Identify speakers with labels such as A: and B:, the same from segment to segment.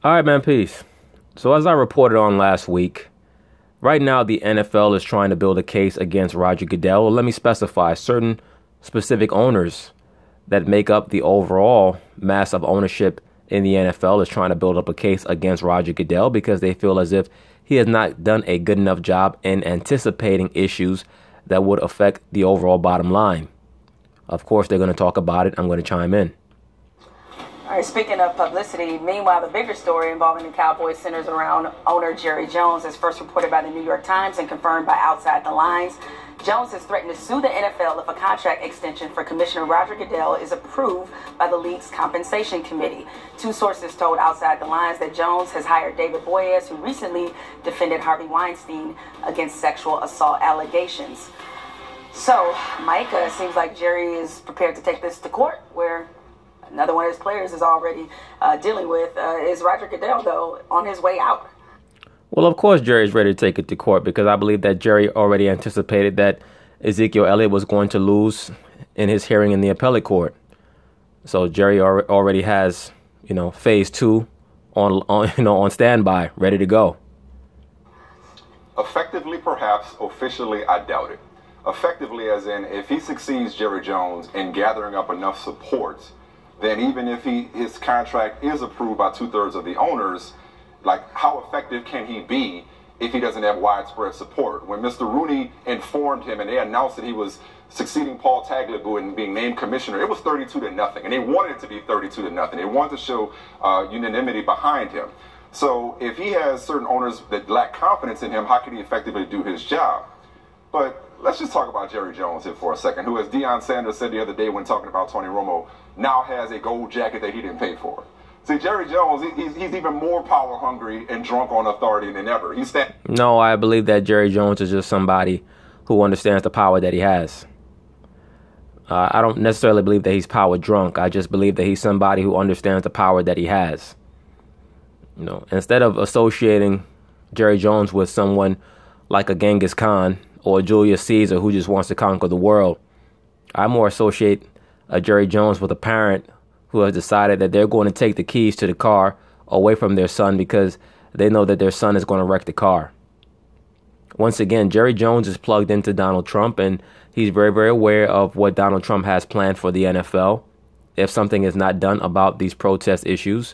A: All right, man, peace. So as I reported on last week, right now the NFL is trying to build a case against Roger Goodell. Well, let me specify certain specific owners that make up the overall mass of ownership in the NFL is trying to build up a case against Roger Goodell because they feel as if he has not done a good enough job in anticipating issues that would affect the overall bottom line. Of course, they're going to talk about it. I'm going to chime in.
B: All right, speaking of publicity, meanwhile, the bigger story involving the Cowboys centers around owner Jerry Jones, as first reported by the New York Times and confirmed by Outside the Lines. Jones has threatened to sue the NFL if a contract extension for Commissioner Roger Goodell is approved by the league's compensation committee. Two sources told Outside the Lines that Jones has hired David Boies, who recently defended Harvey Weinstein against sexual assault allegations. So, Mike, it seems like Jerry is prepared to take this to court, where another one of his players is already dealing with. Is Roger Goodell, though, on his way out?
A: Well, of course, Jerry's ready to take it to court because I believe that Jerry already anticipated that Ezekiel Elliott was going to lose in his hearing in the appellate court. So Jerry already has, phase two on standby, ready to go.
C: Effectively, perhaps. Officially, I doubt it. Effectively, as in, if he succeeds, Jerry Jones, in gathering up enough support, then even if his contract is approved by 2/3 of the owners, how effective can he be if he doesn't have widespread support? When Mr. Rooney informed him and they announced that he was succeeding Paul Tagliabue and being named commissioner, it was 32-0, and they wanted it to be 32-0. They wanted to show unanimity behind him. So if he has certain owners that lack confidence in him, how can he effectively do his job? But let's just talk about Jerry Jones here for a second, who, as Deion Sanders said the other day when talking about Tony Romo, now has a gold jacket that he didn't pay for. See, Jerry Jones, he's even more power hungry and drunk on authority than ever.
A: No, I believe that Jerry Jones is just somebody who understands the power that he has. I don't necessarily believe that he's power drunk. I just believe that he's somebody who understands the power that he has. Instead of associating Jerry Jones with someone like a Genghis Khan or Julius Caesar who just wants to conquer the world, I more associate Jerry Jones with a parent who has decided that they're going to take the keys to the car away from their son because they know that their son is going to wreck the car. Once again, Jerry Jones is plugged into Donald Trump, and he's very, very aware of what Donald Trump has planned for the NFL. If something is not done about these protest issues,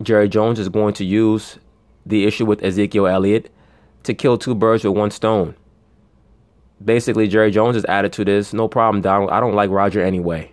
A: Jerry Jones is going to use the issue with Ezekiel Elliott to kill two birds with one stone. Basically, Jerry Jones' attitude is, no problem, Donald, I don't like Roger anyway.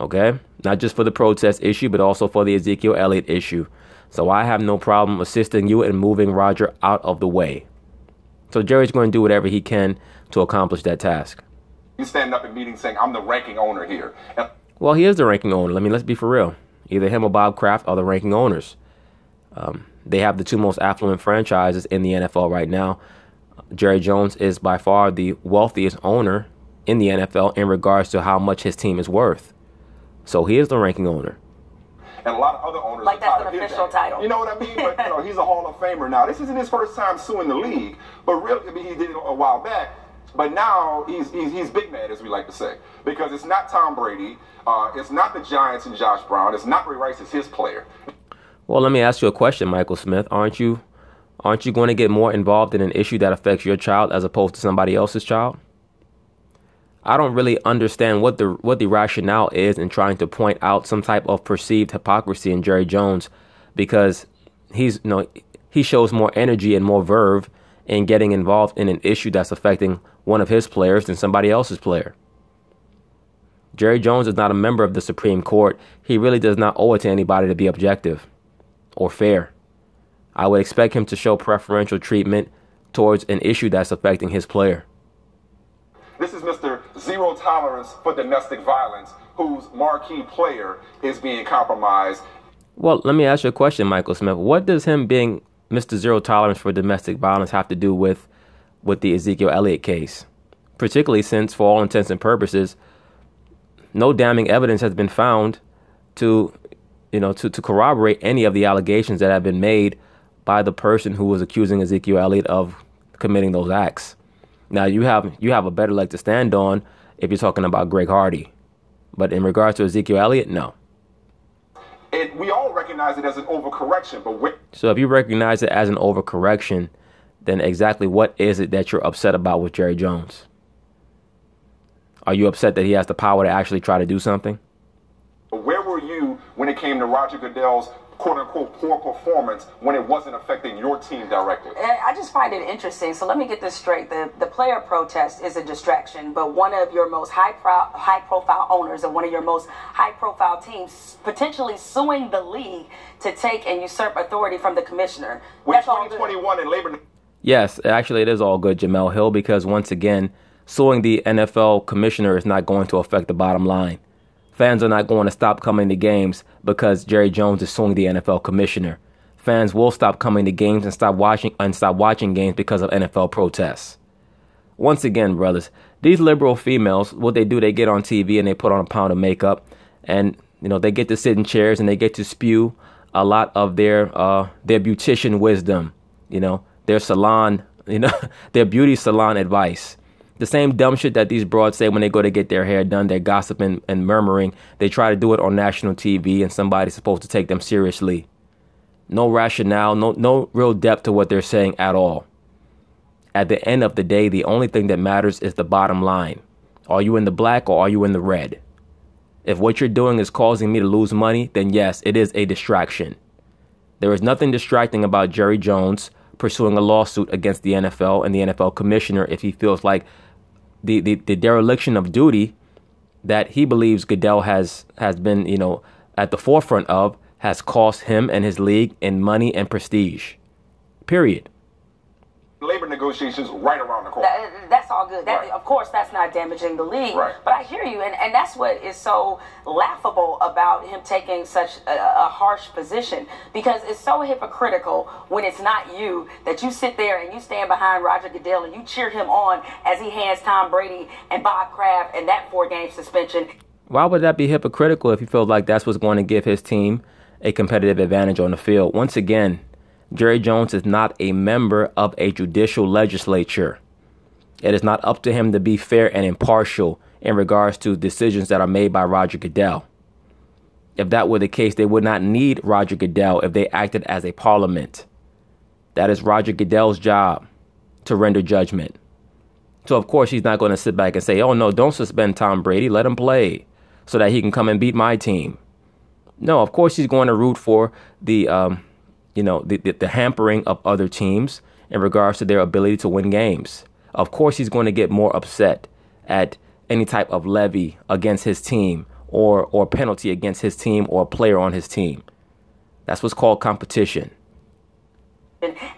A: Okay? Not just for the protest issue, but also for the Ezekiel Elliott issue. So I have no problem assisting you in moving Roger out of the way. So Jerry's going to do whatever he can to accomplish that task.
C: He's standing up in meetings saying, I'm the ranking owner here.
A: Well, he is the ranking owner. Let's be for real. Either him or Bob Kraft are the ranking owners. They have the two most affluent franchises in the NFL right now. Jerry Jones is by far the wealthiest owner in the NFL in regards to how much his team is worth. So he is the ranking owner.
C: And a lot of other owners
B: like that's an official title.
C: You know what I mean? But he's a Hall of Famer now. This isn't his first time suing the league, but really, he did it a while back. But now he's big mad, as we like to say, because it's not Tom Brady, it's not the Giants and Josh Brown, it's not Ray Rice, it's his player.
A: Well, let me ask you a question, Michael Smith. Aren't you going to get more involved in an issue that affects your child as opposed to somebody else's child? I don't really understand what the rationale is in trying to point out some type of perceived hypocrisy in Jerry Jones, because he shows more energy and more verve in getting involved in an issue that's affecting one of his players than somebody else's player. Jerry Jones is not a member of the Supreme Court. He really does not owe it to anybody to be objective or fair. I would expect him to show preferential treatment towards an issue that's affecting his player.
C: This is Mr. Zero Tolerance for Domestic Violence, whose marquee player is being compromised.
A: Well, let me ask you a question, Michael Smith. What does him being Mr. Zero Tolerance for Domestic Violence have to do with the Ezekiel Elliott case? Particularly since, for all intents and purposes, no damning evidence has been found to corroborate any of the allegations that have been made by the person who was accusing Ezekiel Elliott of committing those acts. Now, you have a better leg to stand on if you're talking about Greg Hardy. But in regards to Ezekiel Elliott, no.
C: we all recognize it as an overcorrection, but
A: so if you recognize it as an overcorrection, then exactly what is it that you're upset about with Jerry Jones? Are you upset that he has the power to actually try to do something?
C: Where were you when it came to Roger Goodell's quote-unquote poor performance when it wasn't affecting your team directly?
B: I just find it interesting. So let me get this straight. The player protest is a distraction, but one of your most high-profile owners of one of your most high-profile teams potentially suing the league to take and usurp authority from the commissioner.
C: With 2021 and labor...
A: Yes, actually it is all good, Jemele Hill, because once again, suing the NFL commissioner is not going to affect the bottom line. Fans are not going to stop coming to games because Jerry Jones is suing the NFL commissioner. Fans will stop coming to games and stop watching games because of NFL protests. Once again, brothers, these liberal females, what they do, they get on TV and they put on a pound of makeup, and they get to sit in chairs and they get to spew a lot of their beautician wisdom, their salon, their beauty salon advice. The same dumb shit that these broads say when they go to get their hair done, they're gossiping and murmuring. They try to do it on national TV and somebody's supposed to take them seriously. No rationale, no real depth to what they're saying at all. At the end of the day, the only thing that matters is the bottom line. Are you in the black or are you in the red? If what you're doing is causing me to lose money, then yes, it is a distraction. There is nothing distracting about Jerry Jones pursuing a lawsuit against the NFL and the NFL commissioner if he feels like the dereliction of duty that he believes Goodell has been, at the forefront of has cost him and his league in money and prestige. Period.
C: Labor negotiations right around the corner.
B: That's all good.
C: Right.
B: Of course, that's not damaging the league.
C: Right.
B: But I hear you, and that's what is so laughable about him taking such a harsh position, because it's so hypocritical when it's not you, that you sit there and you stand behind Roger Goodell and you cheer him on as he hands Tom Brady and Bob Kraft and that 4-game suspension.
A: Why would that be hypocritical if he feels like that's what's going to give his team a competitive advantage on the field? Once again, Jerry Jones is not a member of a judicial legislature. It is not up to him to be fair and impartial in regards to decisions that are made by Roger Goodell. If that were the case, they would not need Roger Goodell if they acted as a parliament. That is Roger Goodell's job, to render judgment. So, of course, he's not going to sit back and say, oh, no, don't suspend Tom Brady. Let him play so that he can come and beat my team. No, of course, he's going to root for the hampering of other teams in regards to their ability to win games. Of course, he's going to get more upset at any type of levy against his team or penalty against his team or a player on his team. That's what's called competition.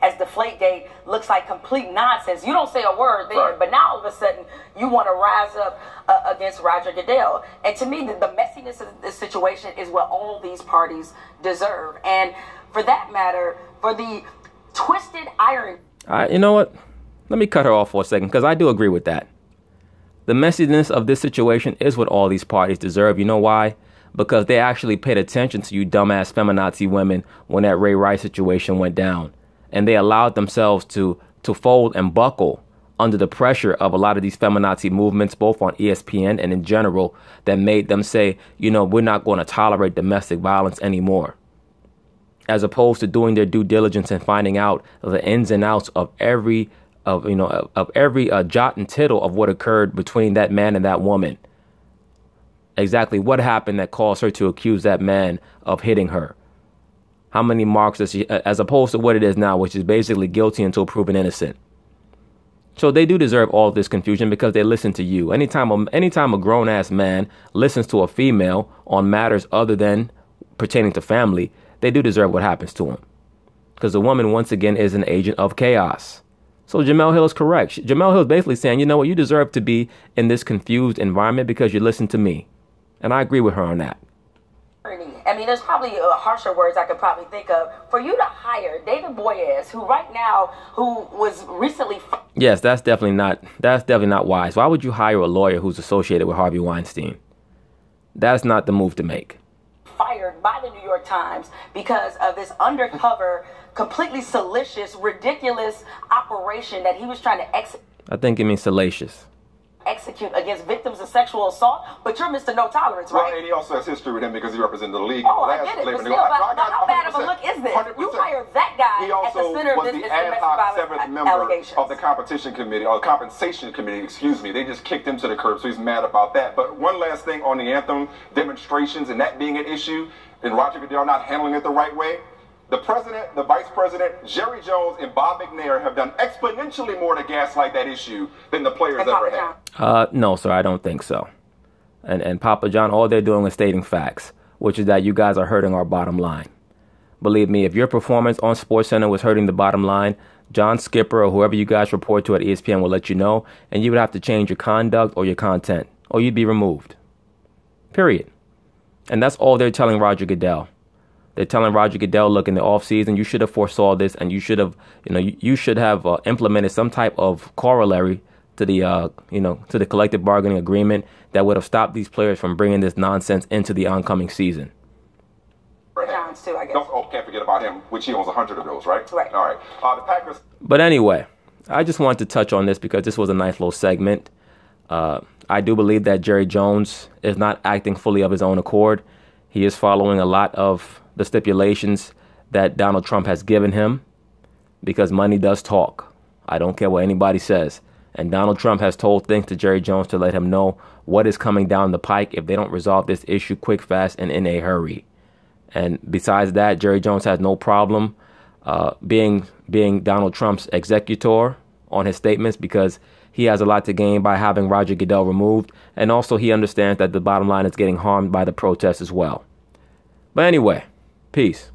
B: As Deflategate looks like complete nonsense. You don't say a word there, right, but now all of a sudden you want to rise up against Roger Goodell. And to me, the messiness of this situation is what all these parties deserve. And for that matter, for the twisted irony.
A: You know what? Let me cut her off for a second, because I do agree with that. The messiness of this situation is what all these parties deserve. You know why? Because they actually paid attention to you dumbass feminazi women when that Ray Rice situation went down. And they allowed themselves to fold and buckle under the pressure of a lot of these feminazi movements, both on ESPN and in general, that made them say, we're not going to tolerate domestic violence anymore. As opposed to doing their due diligence and finding out the ins and outs of every jot and tittle of what occurred between that man and that woman. Exactly what happened that caused her to accuse that man of hitting her. How many marks does she, as opposed to what it is now, which is basically guilty until proven innocent. So they do deserve all of this confusion because they listen to you. Anytime a grown-ass man listens to a female on matters other than pertaining to family, they do deserve what happens to him. Because the woman, once again, is an agent of chaos. So Jemele Hill is correct. Jemele Hill is basically saying, you know what, you deserve to be in this confused environment because you listen to me. And I agree with her on that.
B: I mean, there's probably harsher words I could probably think of. For you to hire David Boies, who was recently...
A: Yes, that's definitely not wise. Why would you hire a lawyer who's associated with Harvey Weinstein? That's not the move to make.
B: Fired by the New York Times because of this undercover, completely salacious, ridiculous operation that he was trying to execute.
A: I think it means salacious.
B: execute against victims of sexual assault, but you're Mr. No Tolerance, right?
C: Well, and he also has history with him because he represented the league.
B: Oh, I get it, but still, how bad of a look is this?
C: 100%.
B: You hired that guy
C: he also
B: at the center of
C: was
B: this
C: the ad hoc seventh member
B: allegations.
C: of the competition committee, or compensation committee, excuse me. They just kicked him to the curb, so he's mad about that. But one last thing on the anthem demonstrations and that being an issue, and Roger Goodell not handling it the right way. The president, the vice president, Jerry Jones, and Bob McNair have done exponentially more to gaslight that issue than the players ever have.
A: No, sir, I don't think so. And Papa John, all they're doing is stating facts, which is that you guys are hurting our bottom line. Believe me, if your performance on SportsCenter was hurting the bottom line, John Skipper or whoever you guys report to at ESPN will let you know, and you would have to change your conduct or your content, or you'd be removed. Period. And that's all they're telling Roger Goodell. They're telling Roger Goodell, look, in the offseason, you should have foresaw this, and you should have, you should have implemented some type of corollary to the, to the collective bargaining agreement that would have stopped these players from bringing this nonsense into the oncoming season.
B: Johns too, I guess.
C: Can't forget about him, which he owns 100 of those, right?
B: Right.
C: All right. The Packers.
A: But anyway, I just wanted to touch on this because this was a nice little segment. I do believe that Jerry Jones is not acting fully of his own accord. He is following a lot of the stipulations that Donald Trump has given him because money does talk. I don't care what anybody says. And Donald Trump has told things to Jerry Jones to let him know what is coming down the pike if they don't resolve this issue quick, fast, and in a hurry. And besides that, Jerry Jones has no problem being Donald Trump's executor on his statements because he has a lot to gain by having Roger Goodell removed. And also he understands that the bottom line is getting harmed by the protests as well. But anyway, peace.